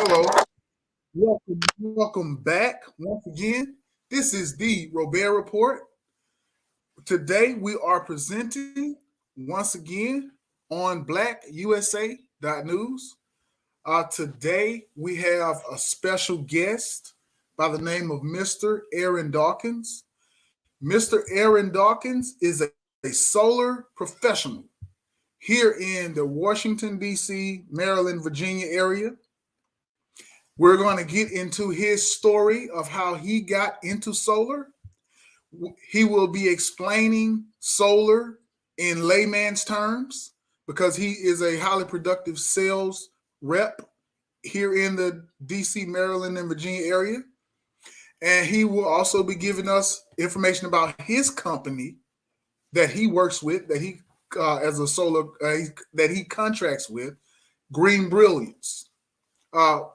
Hello, welcome back once again. This is the Robaer Report. Today we are presenting once again on BlackUSA.news. Today we have a special guest by the name of Mr. Aaron Dawkins. Mr. Aaron Dawkins is a solar professional here in the Washington, D.C., Maryland, Virginia area. We're going to get into his story of how he got into solar. He will be explaining solar in layman's terms because he is a highly productive sales rep here in the DC, Maryland, and Virginia area. And he will also be giving us information about his company that he works with, that he as a solar that he contracts with, GreenBrilliance.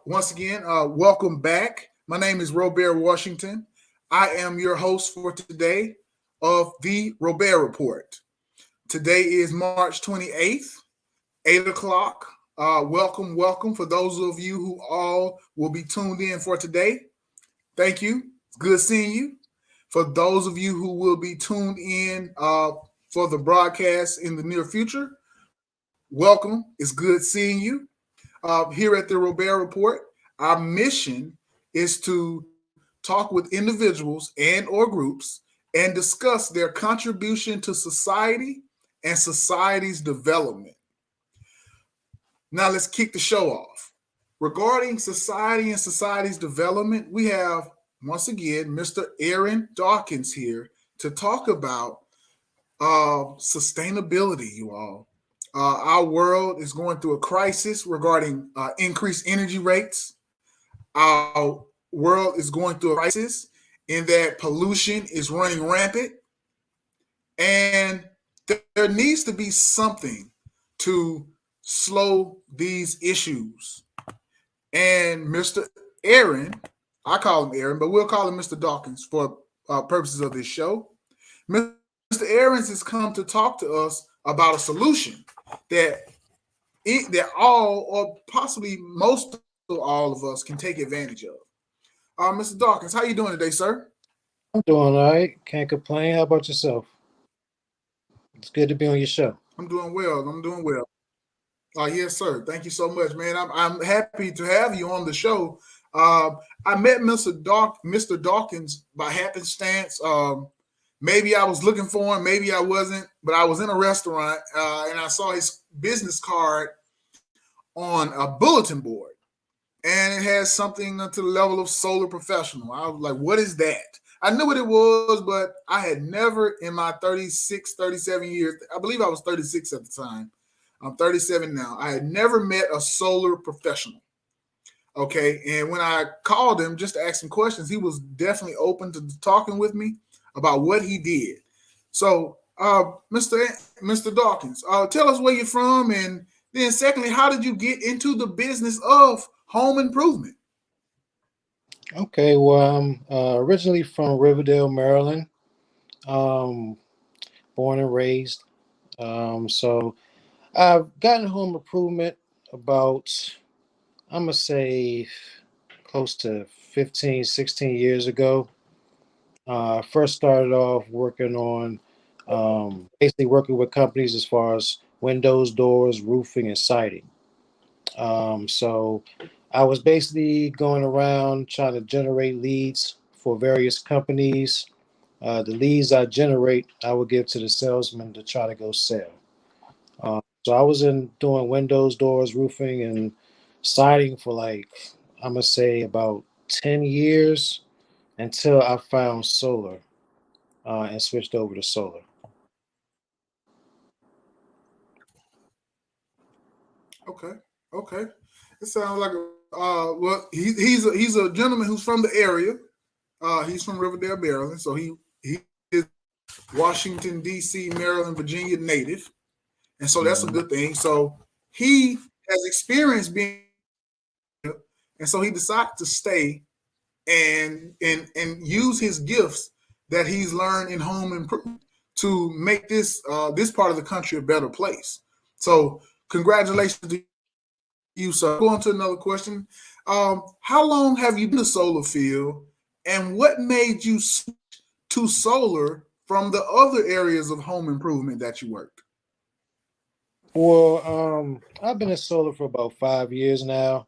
Once again, welcome back. My name is Robaer Washington. I am your host for today of the Robaer Report. Today is March 28th, 8 o'clock. Welcome for those of you who all will be tuned in for today. Thank you. It's good seeing you. For those of you who will be tuned in for the broadcast in the near future, welcome. It's good seeing you. Here at the Robaer Report, our mission is to talk with individuals and or groups and discuss their contribution to society and society's development. Now let's kick the show off. Regarding society and society's development, we have, once again, Mr. Aaron Dawkins here to talk about sustainability, you all. Our world is going through a crisis regarding increased energy rates. Our world is going through a crisis in that pollution is running rampant. And there needs to be something to slow these issues. And Mr. Aaron, I call him Aaron, but we'll call him Mr. Dawkins for purposes of this show. Mr. Aaron's has come to talk to us about a solution that all, or possibly most of all of us, can take advantage of. Mr. Dawkins, how you doing today, sir? I'm doing all right. Can't complain. How about yourself? It's good to be on your show. I'm doing well. Yes, sir. Thank you so much, man. I'm happy to have you on the show. I met Mr. Dawkins by happenstance. Maybe I was looking for him, maybe I wasn't, but I was in a restaurant and I saw his business card on a bulletin board, and it has something to the level of solar professional. I was like, what is that? I knew what it was, but I had never in my 37 years, I believe I was 36 at the time. I'm 37 now. I had never met a solar professional. Okay. And when I called him just to ask him questions, he was definitely open to talking with me about what he did. So, Mr. Dawkins, tell us where you're from, and then secondly, how did you get into the business of home improvement? Okay, well, I'm originally from Riverdale, Maryland, born and raised. So I've gotten home improvement about, I'm going to say, close to 15, 16 years ago. First started off working on basically working with companies as far as windows, doors, roofing, and siding. So I was basically going around trying to generate leads for various companies. The leads I generate, I would give to the salesman to try to go sell. So I was doing windows, doors, roofing, and siding for like, I'm going to say about 10 years until I found solar and switched over to solar. Okay. It sounds like he's a gentleman who's from the area. He's from Riverdale, Maryland, so he is Washington D.C., Maryland, Virginia native, and so that's a good thing. So he has experience being, and so he decided to stay and use his gifts that he's learned in home improvement to make this part of the country a better place. So congratulations to you, sir. Go on to another question. How long have you been in the solar field, and what made you switch to solar from the other areas of home improvement that you worked? Well, I've been in solar for about 5 years now.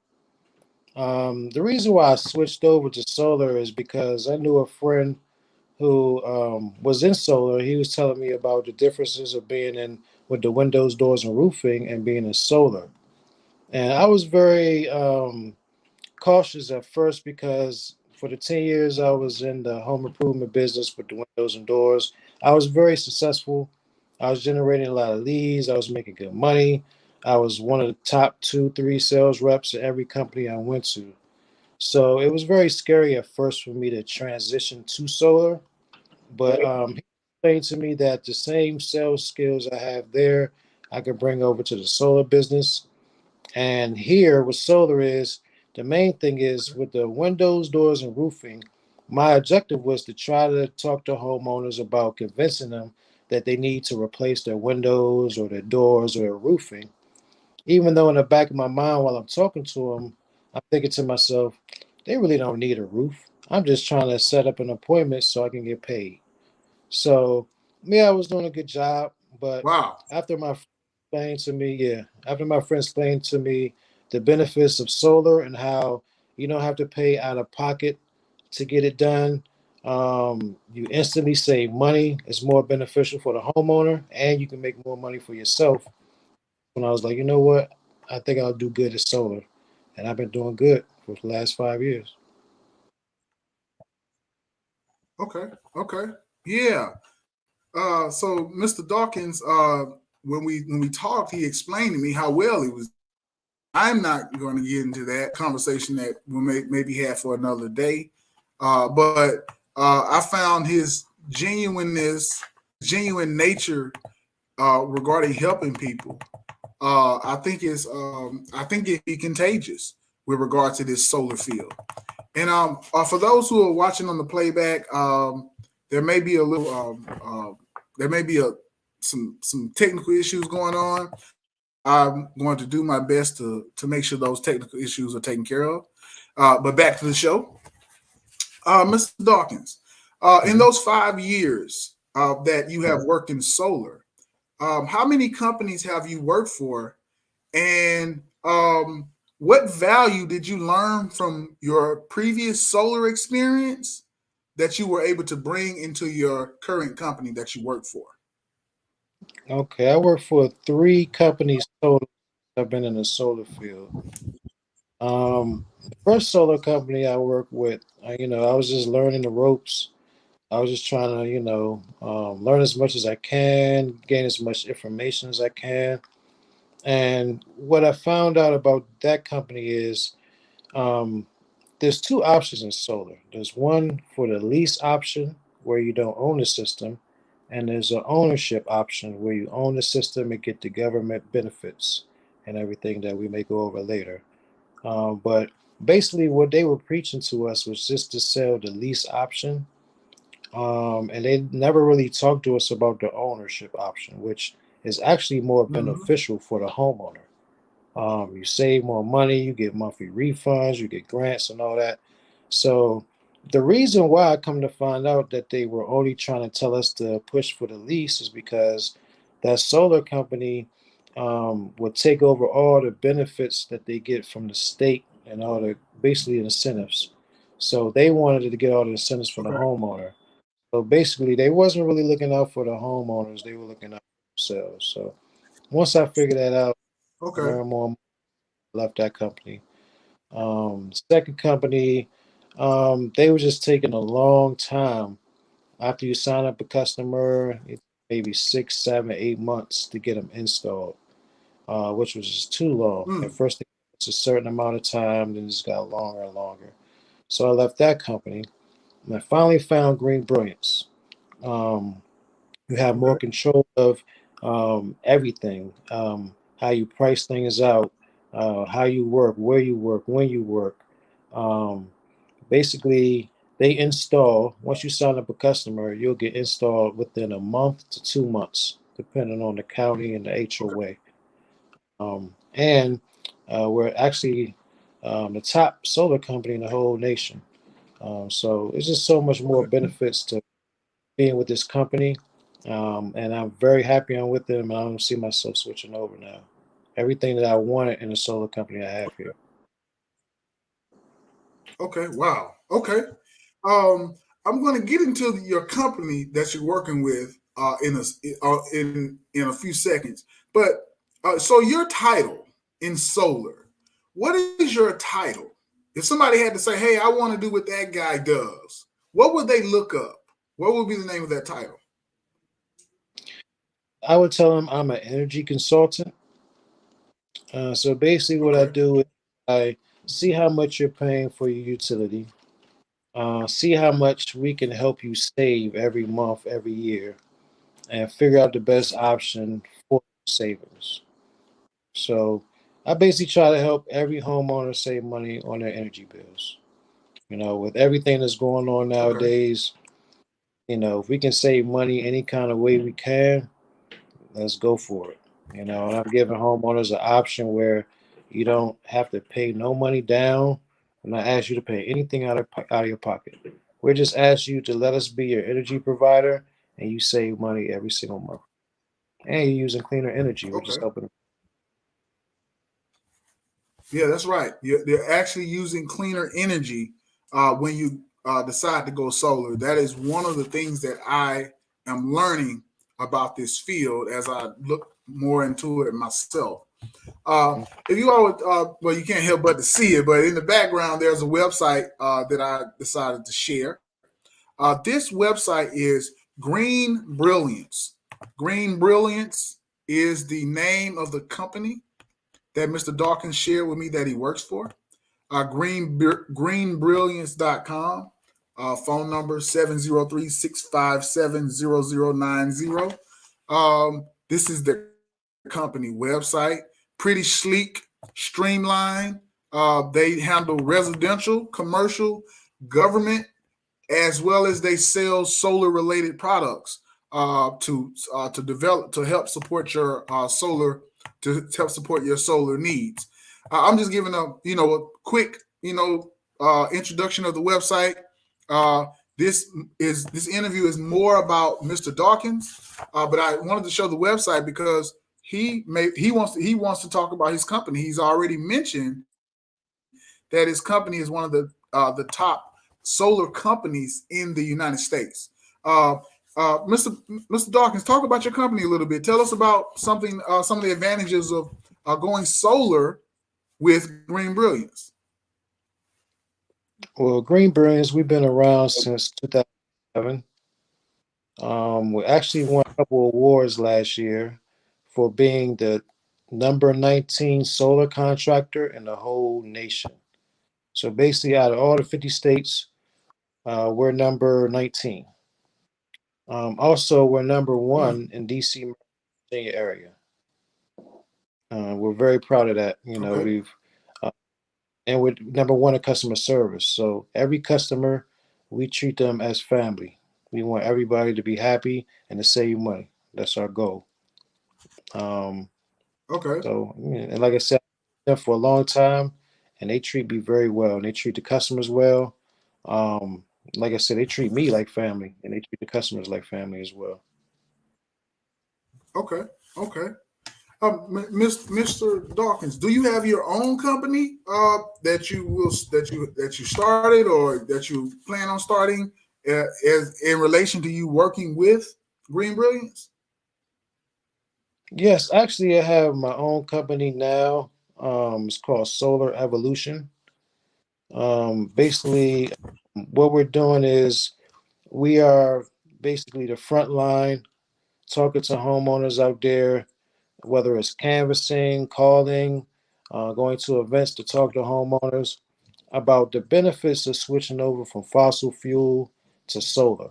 The reason why I switched over to solar is because I knew a friend who was in solar. He was telling me about the differences of being in with the windows, doors, and roofing and being in solar. And I was very cautious at first because for the 10 years I was in the home improvement business with the windows and doors, I was very successful. I was generating a lot of leads. I was making good money. I was one of the top two, three sales reps at every company I went to. So it was very scary at first for me to transition to solar. But he explained to me that the same sales skills I have there, I could bring over to the solar business. And here with solar is the main thing is with the windows, doors, and roofing. My objective was to try to talk to homeowners about convincing them that they need to replace their windows or their doors or their roofing. Even though in the back of my mind while I'm talking to them, I'm thinking to myself, they really don't need a roof. I'm just trying to set up an appointment so I can get paid. So, yeah, I was doing a good job, but Wow. after my friend after my friend explained to me the benefits of solar and how you don't have to pay out of pocket to get it done, you instantly save money. It's more beneficial for the homeowner, and you can make more money for yourself. When I was like, you know what, I think I'll do good at solar, and I've been doing good for the last 5 years. Okay. Okay. Yeah. So Mr. Dawkins, when we talked, he explained to me how well he was. I'm not going to get into that conversation that we'll maybe have for another day. But I found his genuine nature regarding helping people. I think it be contagious with regard to this solar field. And for those who are watching on the playback, there may be a little, there may be some technical issues going on. I'm going to do my best to make sure those technical issues are taken care of. But back to the show, Mr. Dawkins. In Mhm. those 5 years that you have worked in solar, how many companies have you worked for, and what value did you learn from your previous solar experience that you were able to bring into your current company that you work for? Okay, I work for three companies total. I've been in the solar field. The first solar company I worked with, I was just learning the ropes. I was just trying to, learn as much as I can, gain as much information as I can. And what I found out about that company is um, there's two options in solar. There's one for the lease option where you don't own the system, and there's an ownership option where you own the system and get the government benefits and everything that we may go over later. But basically, what they were preaching to us was just to sell the lease option. And they never really talked to us about the ownership option, which is actually more Mm-hmm. beneficial for the homeowner. You save more money, you get monthly refunds, you get grants and all that. So the reason why I come to find out that they were only trying to tell us to push for the lease is because that solar company would take over all the benefits that they get from the state and all the basically incentives. So they wanted to get all the incentives for the Okay. homeowner. So basically, they wasn't really looking out for the homeowners; they were looking out for themselves. So once I figured that out, Okay. learn more, left that company. Second company, they were just taking a long time after you sign up a customer, maybe 6, 7, 8 months to get them installed, which was just too long. At Mm. first, it's a certain amount of time, then it just got longer and longer. So I left that company, and I finally found GreenBrilliance. Um, you have more Okay. control of everything, how you price things out, how you work, where you work, when you work. Um, Basically, they install, once you sign up a customer, you'll get installed within a month to 2 months, depending on the county and the Okay. HOA. And We're actually the top solar company in the whole nation. So it's just so much more Okay. benefits to being with this company. And I'm very happy I'm with them. And I don't see myself switching over now. Everything that I wanted in a solar company, I have here. Okay. Wow. Okay. Um, I'm going to get into your company that you're working with in a few seconds. But so your title in solar, what is your title? If somebody had to say, "Hey, I want to do what that guy does," what would they look up? What would be the name of that title? I would tell them I'm an energy consultant. So basically, what I Okay. do is I see how much you're paying for your utility, see how much we can help you save every month, every year, and figure out the best option for savings. So I basically try to help every homeowner save money on their energy bills. With everything that's going on Okay. nowadays, if we can save money any kind of way we can, let's go for it. And I'm giving homeowners an option where you don't have to pay no money down. I'm not asking you to pay anything out of your pocket. We're just asking you to let us be your energy provider, and you save money every single month. And you're using cleaner energy, which is Okay. helping. Yeah, that's right. They're actually using cleaner energy when you decide to go solar. That is one of the things that I am learning about this field as I look more into it myself. If you all would, well, you can't help but to see it, but in the background, there's a website that I decided to share. This website is Green Brilliance. Green Brilliance is the name of the company that Mr. Dawkins shared with me that he works for. Greenbrilliance.com. Phone number 703-657-0090. This is the company website. Pretty sleek, streamlined. They handle residential, commercial, government, as well as they sell solar related products to develop to help support your solar to help support your solar needs. I'm just giving a quick introduction of the website. Uh, this interview is more about Mr. Dawkins, but I wanted to show the website because he wants to talk about his company. He's already mentioned that his company is one of the top solar companies in the United States. Uh, Mr. Dawkins, talk about your company a little bit. Tell us about some of the advantages of going solar with Green Brilliance. Well, Green Brilliance, we've been around since 2007. We actually won a couple of awards last year for being the number 19 solar contractor in the whole nation. So basically, out of all the 50 states, we're number 19. Also, we're number Mm, one in DC Virginia area. We're very proud of that. okay, Uh, and we're number one in customer service. So every customer, we treat them as family. We want everybody to be happy and to save money. That's our goal. Um, okay, and like I said, I've been there for a long time, and they treat me very well, and they treat the customers well. Um, like I said, they treat me like family, and they treat the customers like family as well. okay, okay. Mr. Dawkins, do you have your own company that you started or that you plan on starting as in relation to you working with Green Brilliance? Yes, actually, I have my own company now. It's called Solar Evolution. Basically, what we're doing is we are basically the front line talking to homeowners out there, whether it's canvassing, calling, going to events to talk to homeowners about the benefits of switching over from fossil fuel to solar.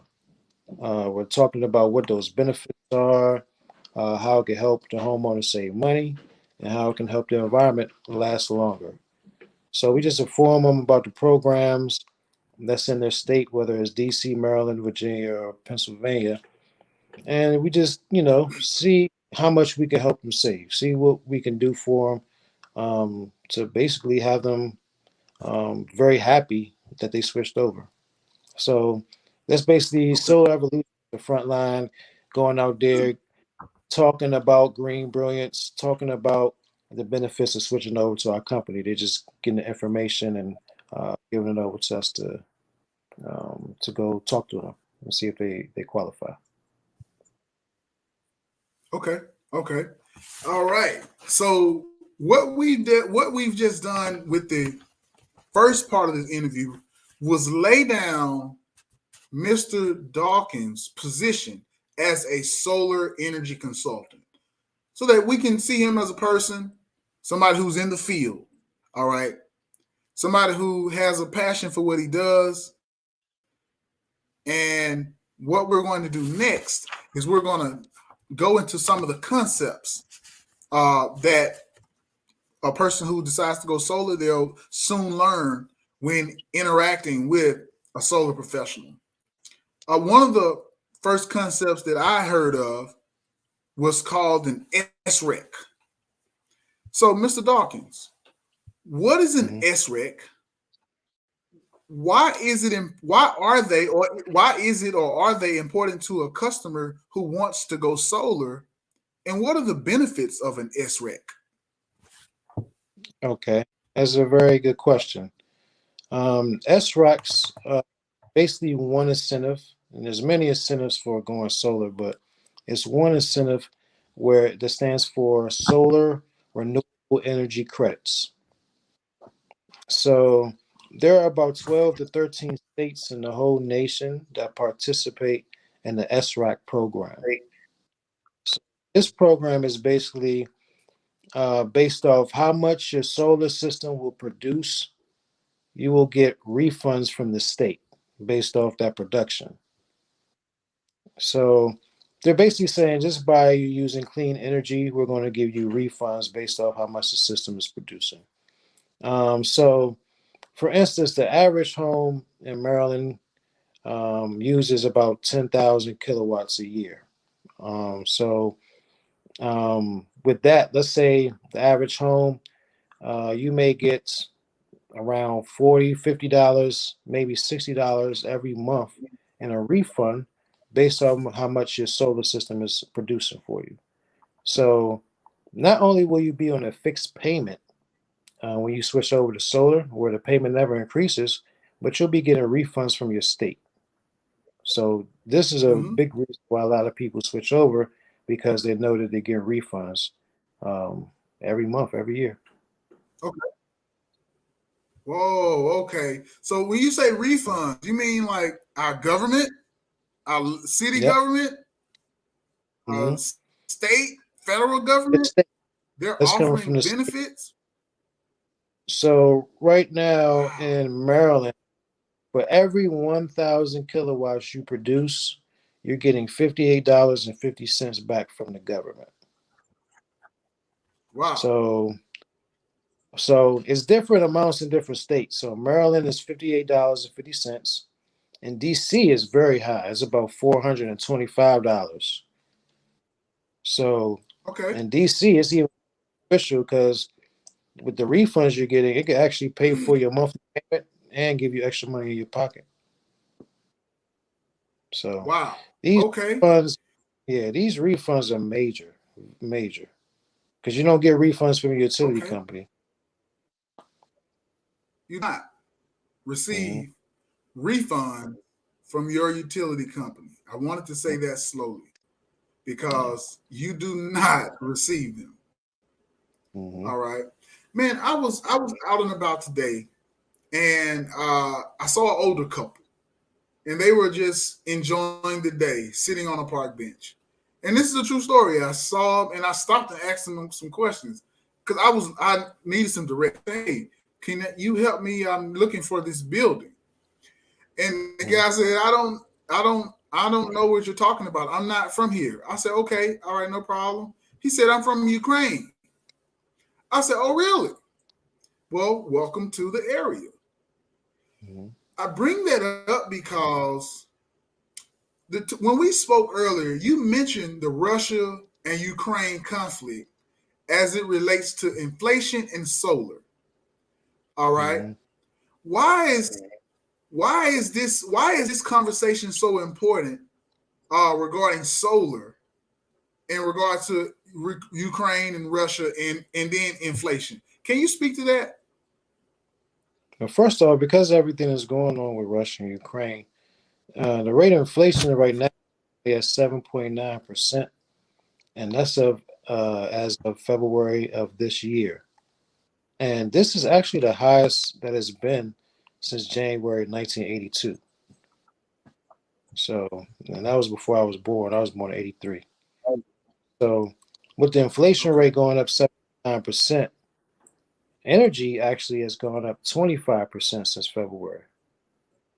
We're talking about what those benefits are, how it can help the homeowner save money, and how it can help the environment last longer. So we just inform them about the programs that's in their state, whether it's DC, Maryland, Virginia, or Pennsylvania, and we just see how much we can help them save, see what we can do for them, to basically have them very happy that they switched over. So that's basically Okay. solar evolution, the front line, going out there talking about GreenBrilliance, talking about the benefits of switching over to our company. They're just getting the information and giving it over to us to go talk to them and see if they qualify. Okay. Okay. All right. So what we've just done with the first part of this interview was lay down Mr. Dawkins' position as a solar energy consultant so that we can see him as a person, somebody who's in the field. All right. Somebody who has a passion for what he does. And what we're going to do next is we're going to go into some of the concepts that a person who decides to go solar, they'll soon learn when interacting with a solar professional. One of the first concepts that I heard of was called an SREC. So, Mr. Dawkins, what is an Mm-hmm. SREC? Why is it? Why are they, or why is it, or are they important to a customer who wants to go solar? And what are the benefits of an SREC? Okay, that's a very good question. SROCs basically one incentive, and there's many incentives for going solar, but it's one incentive where that stands for solar renewable energy credits. So there are about 12 to 13 states in the whole nation that participate in the SROC program. So this program is basically based off how much your solar system will produce. You will get refunds from the state based off that production. So they're basically saying just by you using clean energy, we're going to give you refunds based off how much the system is producing. So, for instance, the average home in Maryland uses about 10,000 kilowatts a year. With that, let's say the average home, you may get around $40, $50, maybe $60 every month in a refund based on how much your solar system is producing for you. So not only will you be on a fixed payment when you switch over to solar, where the payment never increases, but you'll be getting refunds from your state. So this is a Mm-hmm. big reason why a lot of people switch over because they know that they get refunds um, every month, every year. Okay. Whoa. Okay. So when you say refunds, you mean like our government, our city Yep. government, Mm-hmm. state, federal government? They're That's coming from offering the state. benefits? So right now Wow. in Maryland, for every 1,000 kilowatts you produce, you're getting $58.50 back from the government. Wow. So so it's different amounts in different states. So Maryland is $58.50. And DC is very high. It's about $425. So Okay. in DC, it's even official because with the refunds you're getting, it can actually pay for your monthly payment and give you extra money in your pocket. So Wow. these Okay. funds, yeah, these refunds are major, major, because you don't get refunds from your utility Okay. company. You not Hmm. receive refund from your utility company. I wanted to say that slowly Yeah. because you do not receive them. All Hmm. right. Man, I was out and about today and I saw an older couple and they were just enjoying the day sitting on a park bench. And this is a true story. I saw them and I stopped and asked them some questions because I needed some direct. Hey, can you help me? I'm looking for this building. And the Hmm. guy said, I don't know what you're talking about. I'm not from here. I said, okay, all right, no problem. He said, I'm from Ukraine. I said, oh, really? Well, welcome to the area. Hmm. I bring that up because when we spoke earlier, you mentioned the Russia and Ukraine conflict as it relates to inflation and solar. All right. Mm-hmm. Why is this conversation so important regarding solar in regard to Ukraine and Russia and then inflation? Can you speak to that? Well, first off, because everything is going on with Russia and Ukraine, the rate of inflation right now is 7.9%, and that's of as of February of this year. And this is actually the highest that has been since January 1982. So, and that was before I was born. I was born in 83. So, with the inflation Okay. rate going up 7.9%, energy actually has gone up 25% since February.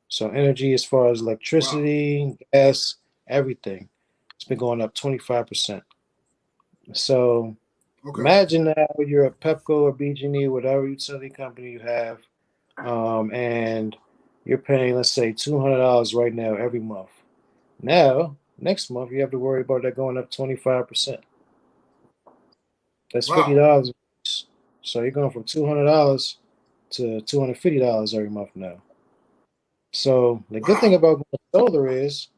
So, energy as far as Wow. electricity, gas, everything, it's been going up 25%. So, Okay. imagine now you're a Pepco or BG&E, whatever utility company you have, and you're paying, let's say, $200 right now every month. Now, next month, you have to worry about that going up 25%. That's Wow. $50. So you're going from $200 to $250 every month now. So the good thing Wow. about going solar is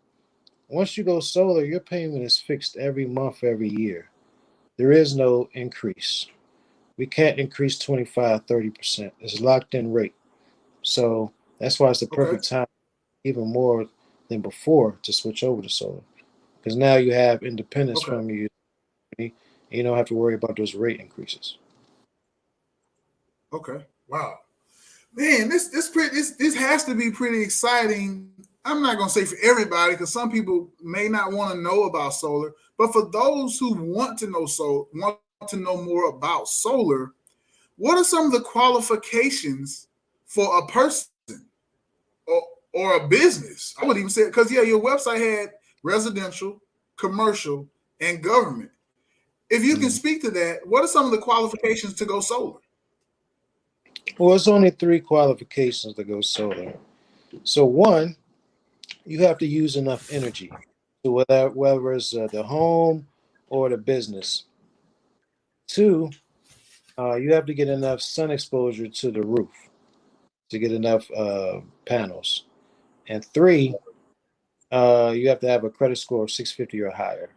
once you go solar, your payment is fixed every month, every year. There is no increase. We can't increase 25, 30%. It's locked in rate. So that's why it's the Okay. perfect time, even more than before, to switch over to solar. Because now you have independence Okay. from you. And you don't have to worry about those rate increases. Okay. Wow. Man, this has to be pretty exciting. I'm not gonna say for everybody because some people may not want to know about solar, but for those who want to know more about solar, what are some of the qualifications for a person or, or a business? I would even say because yeah, your website had residential, commercial, and government. If you can Mhm. speak to that, what are some of the qualifications to go solar? Well, it's only three qualifications to go solar. So, one, you have to use enough energy. So, whether it's the home or the business. Two, you have to get enough sun exposure to the roof to get enough panels. And three, you have to have a credit score of 650 or higher.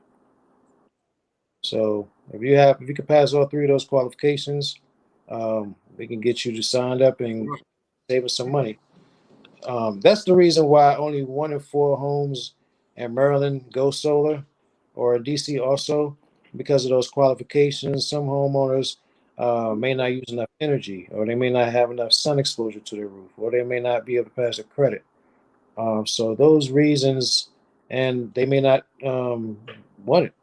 So if you can pass all three of those qualifications, we can get you to signed up and save us some money. That's the reason why only 1 in 4 homes in Maryland go solar, or DC also, because of those qualifications. Some homeowners may not use enough energy, or they may not have enough sun exposure to their roof, or they may not be able to pass a credit. So those reasons, and they may not want it.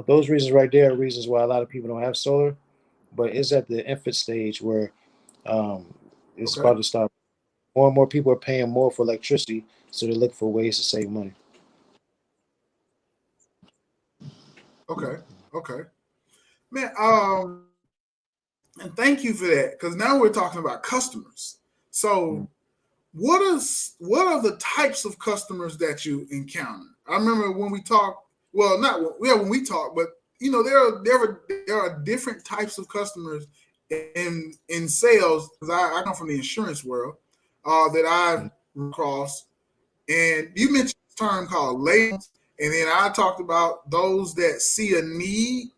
Those reasons right there are reasons why a lot of people don't have solar, but it's at the infant stage where um, it's Okay. about to start. More and more people are paying more for electricity, so they look for ways to save money. Okay. Okay. Man, and thank you for that because now we're talking about customers. So, what are the types of customers that you encounter? I remember when we talked. Well, not when we talked, but there are different types of customers in sales. Because I come from the insurance world that I've run across, and you mentioned this term called labels, and then I talked about those that see a need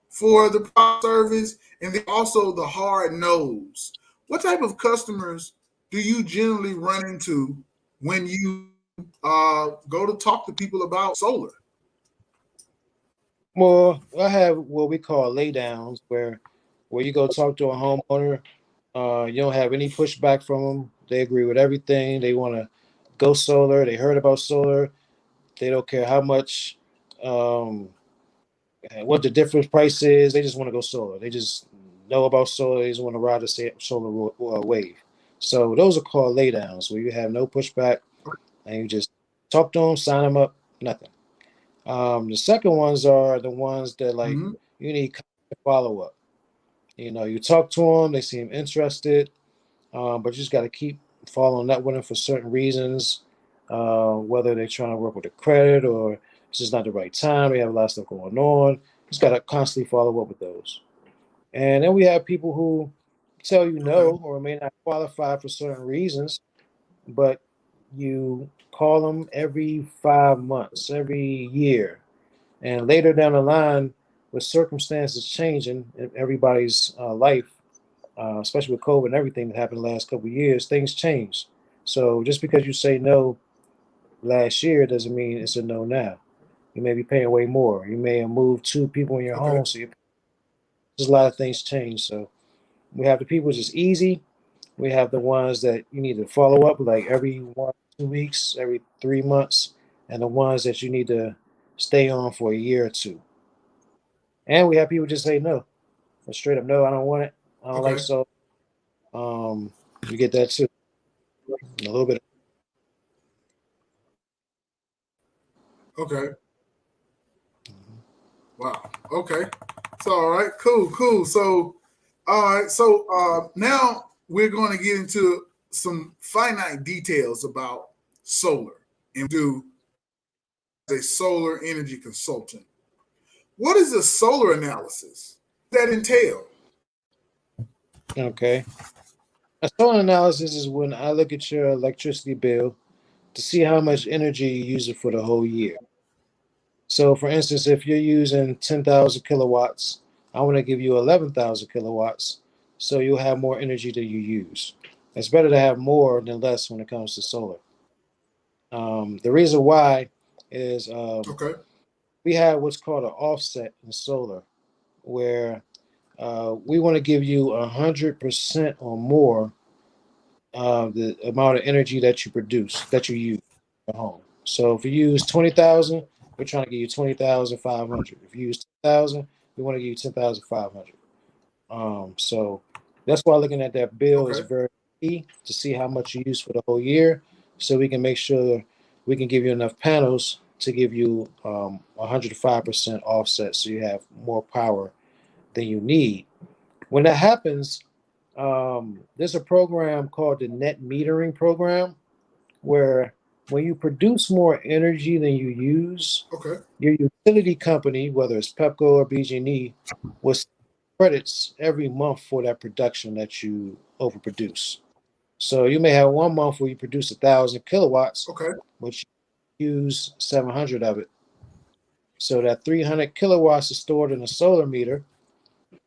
for the product service, and then also the hard nose. What type of customers do you generally run into when you go to talk to people about solar? Well, I have what we call laydowns, where you go talk to a homeowner. You don't have any pushback from them. They agree with everything. They want to go solar. They heard about solar. They don't care how much, um, what the difference price is. They just want to go solar. They just know about solar. They just want to ride the solar wave. So those are called laydowns, where you have no pushback and you just talk to them, sign them up, nothing. The second ones are the ones that like Mm-hmm. you need follow up. You talk to them, they seem interested, but you just got to keep following up with them for certain reasons, whether they're trying to work with a credit or it's just not the right time. They have a lot of stuff going on. Just got to constantly follow up with those. And then we have people who tell you Okay. no or may not qualify for certain reasons, but you call them every 5 months, every year. And later down the line, with circumstances changing in everybody's life, especially with COVID and everything that happened the last couple of years, things change. So just because you say no last year doesn't mean it's a no now. You may be paying way more. You may have moved two people in your Okay. home, so there's a lot of things change. So we have the people just easy. We have the ones that you need to follow up like every 1 2 weeks, every 3 months, and the ones that you need to stay on for a year or two. And we have people just say no, straight up no, I don't want it. I don't like Okay. so. You get that too. A little bit. Okay. Wow. Okay. So all right. Cool. Cool. So all right. So now we're going to get into some finite details about solar and do a solar energy consultant. What is a solar analysis? What does that entail? Okay. A solar analysis is when I look at your electricity bill to see how much energy you use it for the whole year. So, for instance, if you're using 10,000 kilowatts, I want to give you 11,000 kilowatts, so you'll have more energy than you use. It's better to have more than less when it comes to solar. The reason why is Okay. we have what's called an offset in solar, where we want to give you 100% or more the amount of energy that you produce, that you use at home. So if you use 20,000, we're trying to give you 20,500. If you use 10,000, we want to give you 10,500. So that's why looking at that bill is Okay. very key to see how much you use for the whole year, so we can make sure we can give you enough panels to give you 105% offset, so you have more power than you need. When that happens, there's a program called the net metering program, where when you produce more energy than you use, Okay. your utility company, whether it's Pepco or BG&E, will send credits every month for that production that you overproduce. So you may have 1 month where you produce 1,000 kilowatts, Okay. but you use 700 of it. So that 300 kilowatts is stored in a solar meter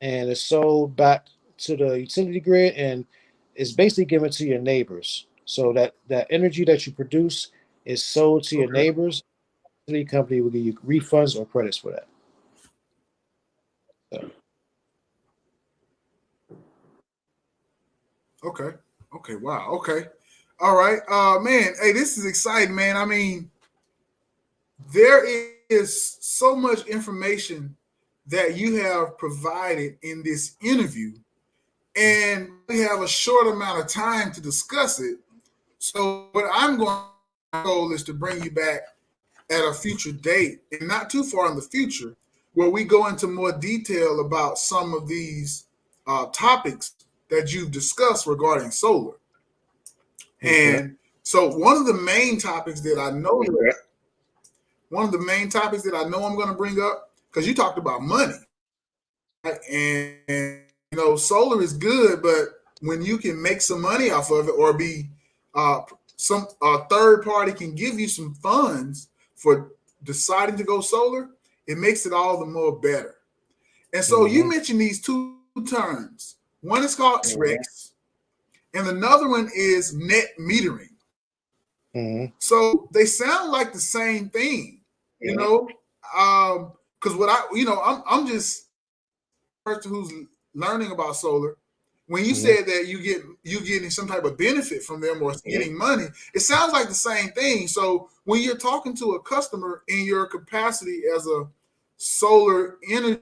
and is sold back to the utility grid and is basically given to your neighbors. So that energy that you produce is sold to your Okay. neighbors. The utility company will give you refunds or credits for that. So, Okay. Okay. Wow. Okay. All right. Man, hey, this is exciting, man. I mean, there is so much information that you have provided in this interview, and we have a short amount of time to discuss it. So, what I'm going to goal is to bring you back at a future date and not too far in the future, where we go into more detail about some of these topics that you've discussed regarding solar. okay. And so, one of the main topics that I know I'm going to bring up, because you talked about money, right? And solar is good, but when you can make some money off of it, or be some third party can give you some funds for deciding to go solar, it makes it all the more better. And so you Mm-hmm. mentioned these two terms. One is called SREX, and another one is net metering. Mm-hmm. So they sound like the same thing, you know. Because what I'm just a person who's learning about solar. When you Mm-hmm. said that you getting some type of benefit from them or getting money, it sounds like the same thing. So when you're talking to a customer in your capacity as a solar energy,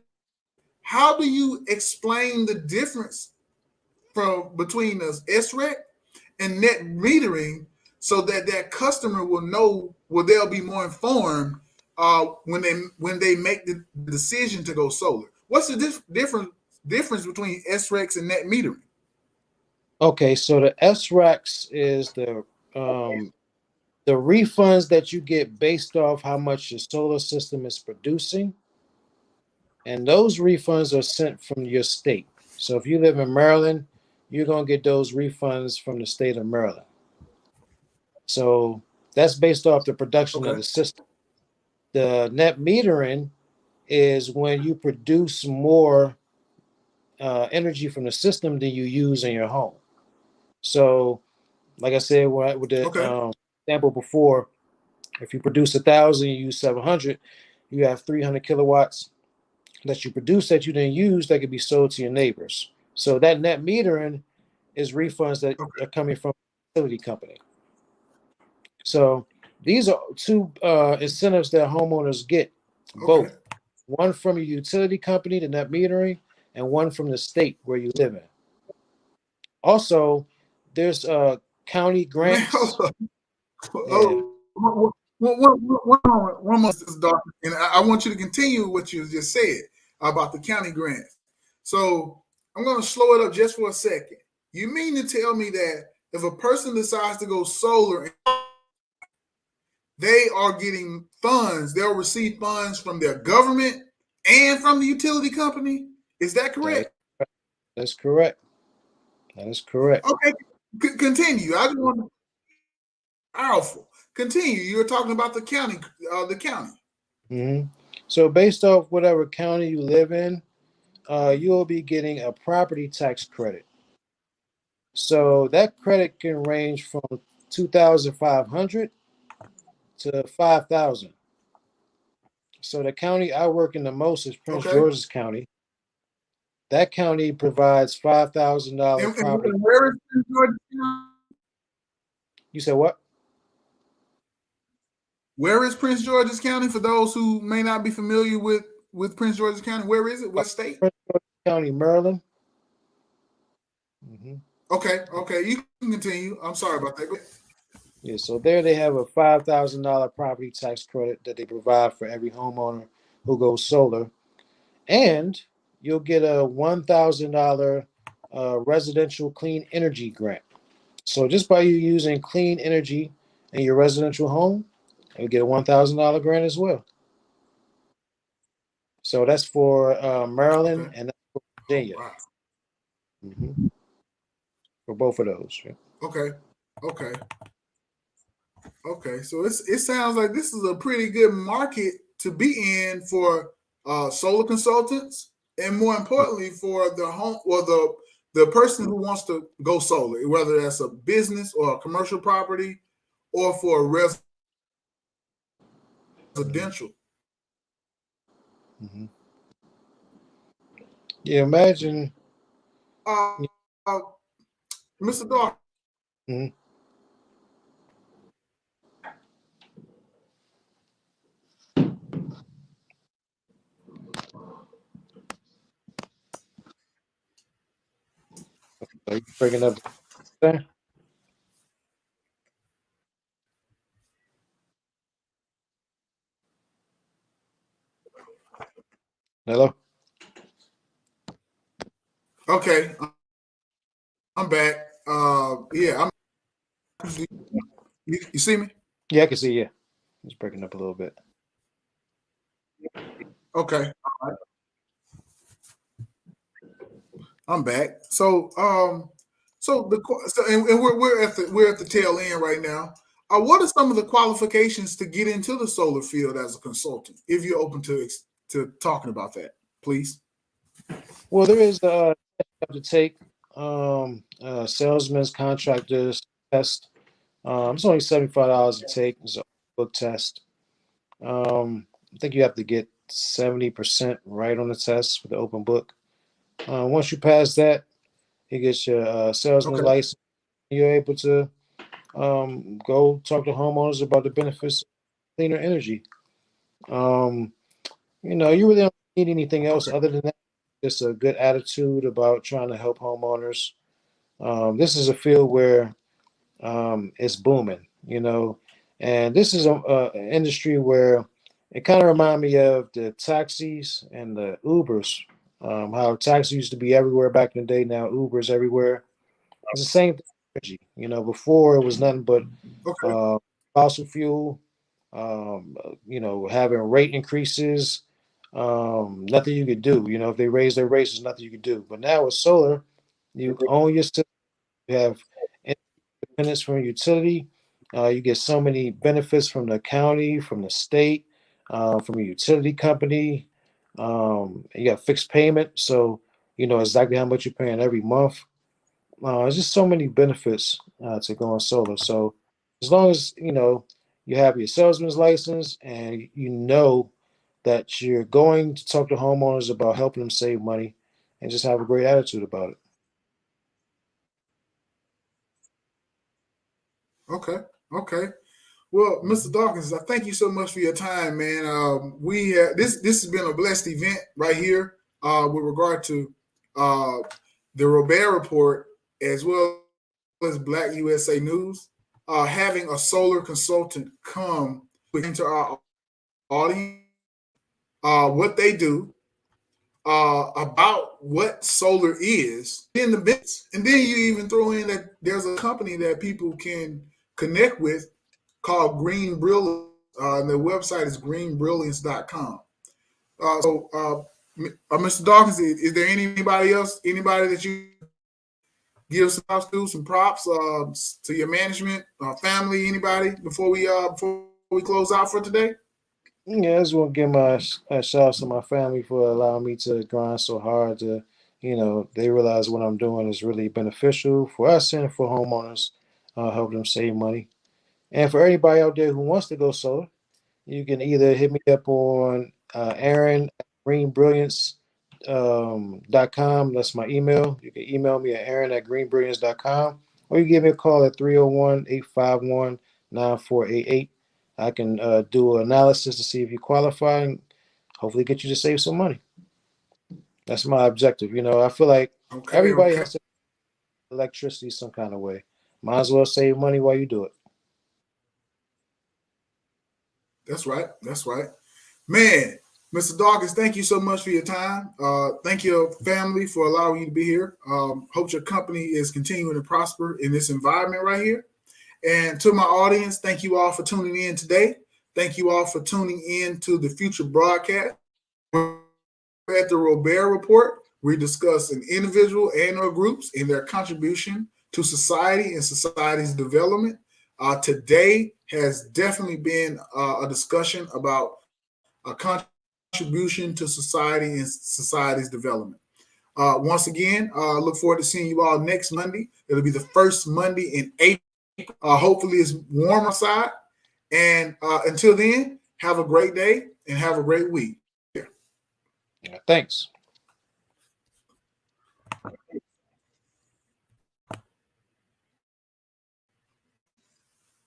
how do you explain the difference from between the SREC and net metering, so that that customer will know, well, they'll be more informed when they make the decision to go solar? What's the difference between SREX and net metering? Okay, so the SRACs is the refunds that you get based off how much your solar system is producing, and those refunds are sent from your state. So if you live in Maryland, you're going to get those refunds from the state of Maryland. So that's based off the production of Okay. the system. The net metering is when you produce more energy from the system than you use in your home. So, like I said, with the Okay. example before, if you produce 1,000, you use 700, you have 300 kilowatts that you produce that you didn't use that could be sold to your neighbors. So that net metering is refunds that Okay. are coming from the utility company. So these are two incentives that homeowners get, Okay. both one from your utility company, the net metering, and one from the state where you live in. Also, there's county Man, grants. Yeah. oh, one more, Mr. Dawkins, and I want you to continue what you just said about the county grants. So I'm going to slow it up just for a second. You mean to tell me that if a person decides to go solar, they are getting funds, they'll receive funds from their government and from the utility company? Is that That is, correct? that's correct. That is correct. Okay, continue. I just want to powerful. Continue. You were talking about the county, the county. hmm So based off whatever county you live in, you'll be getting a property tax credit. So that credit can range from 2,500 to 5,000. So the county I work in the most is Prince Okay. George's County. That county provides $5,000 property. And where is Prince George's County? You said what? Where is Prince George's County? For those who may not be familiar with Prince George's County, where is it? What state? Prince George's County, Maryland. hmm Okay. Okay. You can continue. I'm sorry about that. Go ahead. Yeah, so there they have a $5,000 property tax credit that they provide for every homeowner who goes solar, and you'll get a $1,000 residential clean energy grant. So just by you using clean energy in your residential home, you'll get a $1,000 grant as well. So that's for Maryland Okay. and that's for Oh Virginia. wow. For both of those. Yeah. Okay. Okay. Okay. So it sounds like this is a pretty good market to be in for solar consultants, and more importantly, for the home or the person who wants to go solar, whether that's a business or a commercial property, or for a residential. Mm-hmm. Yeah, imagine. Uh, uh, Mr. Dawkins. Mhm. Are you breaking up there? Hello? Okay, I'm back. Yeah, you see me? Yeah, I can see you. It's breaking up a little bit. Okay, I'm back. And we're at the tail end right now. What are some of the qualifications to get into the solar field as a consultant? If you're open to talking about that, please. Well, there is to take salesman's contractors test. It's only $75 to take. It's a book test. I think you have to get 70% right on the test with the open book. Once you pass that, you get your salesman's Okay. license. You're able to go talk to homeowners about the benefits of cleaner energy. Um, you really don't need anything else Okay. other than that. Just a good attitude about trying to help homeowners. This is a field where it's booming, and this is an industry where it kind of reminds me of the taxis and the Ubers. How taxis used to be everywhere back in the day, now Uber's everywhere. It's the same thing. Energy. Before it was nothing but Okay. uh, fossil fuel. Having rate increases, nothing you could do. You know, if they raise their rates, there's nothing you could do. But now with solar, you own your system, you have independence from your utility. You get so many benefits from the county, from the state, from your utility company. You got fixed payment, so you know exactly how much you're paying every month. There's just so many benefits to going solar. So as long as you know you have your salesman's license and you know that you're going to talk to homeowners about helping them save money and just have a great attitude about it. Okay. Okay. Well, Mr. Dawkins, I thank you so much for your time, man. We this has been a blessed event right here with regard to uh, the Robaer report as well as Black USA News. Having a solar consultant come into our audience, what they do, about what solar is in the bits, and then you even throw in that there's a company that people can connect with called Green Brilliance. And the website is greenbrilliance.com. Mr. Dawkins, is there anybody that you give some props to, some props to your management, family, anybody before we close out for today? Yeah, I just want to give my shout out to my family for allowing me to grind so hard to, you know, they realize what I'm doing is really beneficial for us and for homeowners, help them save money. And for anybody out there who wants to go solar, you can either hit me up on Aaron at greenbrilliance.com. That's my email. You can email me at Aaron at greenbrilliance.com, or you can give me a call at 301-851-9488. I can do an analysis to see if you qualify and hopefully get you to save some money. That's my objective. You know, I feel like Okay, everybody okay. has to electricity some kind of way. Might as well save money while you do it. That's right. That's right. Man, Mr. Dawkins, thank you so much for your time. Thank your family for allowing you to be here. Hope your company is continuing to prosper in this environment right here. And to my audience, thank you all for tuning in today. Thank you all for tuning in to the future broadcast. At the Robaer Report, we discuss an individual and or groups and their contribution to society and society's development. Today has definitely been a discussion about a contribution to society and society's development. Once again, look forward to seeing you all next Monday. It'll be the first Monday in April. Hopefully, it's warm outside. And until then, have a great day and have a great week. Yeah, thanks.